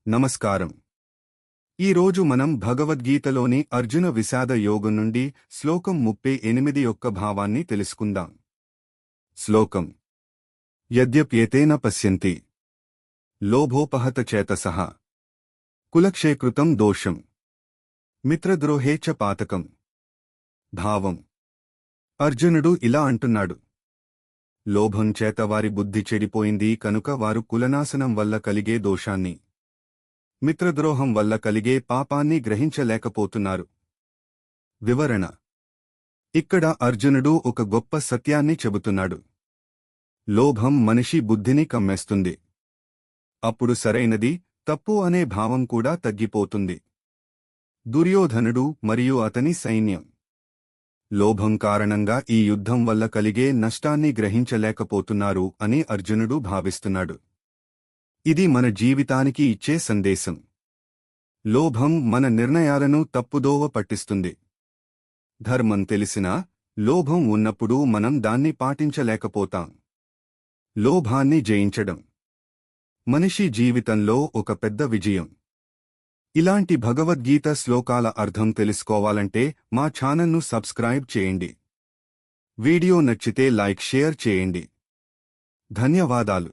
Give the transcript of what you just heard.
నమస్కారం. ఈరోజు మనం భగవద్గీతలోని అర్జున విషాద యోగం నుండి శ్లోకం 38 యొక్క భావాన్ని తెలుసుకుందాం. శ్లోకం: యద్యప్యేతేన పశ్యంతి లోభోపహత చేతసః కులక్షేకృతం దోషం మిత్రద్రోహే చ పాతకం. భావం: అర్జునుడు ఇలా అంటున్నాడు, లోభం చేత వారి బుద్ధి చెడిపోయింది కనుక వారు కులనాశనం వల్ల కలిగే దోషాన్ని, మిత్రద్రోహం వల్ల కలిగే పాపాన్ని గ్రహించలేకపోతున్నారు. వివరణ: ఇక్కడ అర్జునుడు ఒక గొప్ప సత్యాన్ని చెబుతున్నాడు. లోభం మనిషి బుద్ధిని కమ్మేస్తుంది. అప్పుడు సరైనది, తప్పు అనే భావం కూడా తగ్గిపోతుంది. దుర్యోధనుడు మరియు అతని సైన్యం లోభం కారణంగా ఈ యుద్ధం వల్ల కలిగే నష్టాన్ని గ్రహించలేకపోతున్నారు అని అర్జునుడు భావిస్తున్నాడు. ఇది మన జీవితానికి ఇచ్చే సందేశం. లోభం మన నిర్ణయాలను తప్పుదోవ పట్టిస్తుంది. ధర్మం తెలిసినా లోభం ఉన్నప్పుడు మనం దాన్ని పాటించలేకపోతాం. లోభాన్ని జయించడం మనిషి జీవితంలో ఒక పెద్ద విజయం. ఇలాంటి భగవద్గీత శ్లోకాల అర్థం తెలుసుకోవాలంటే మా ఛానల్ను సబ్స్క్రైబ్ చేయండి. వీడియో నచ్చితే లైక్ షేర్ చేయండి. ధన్యవాదాలు.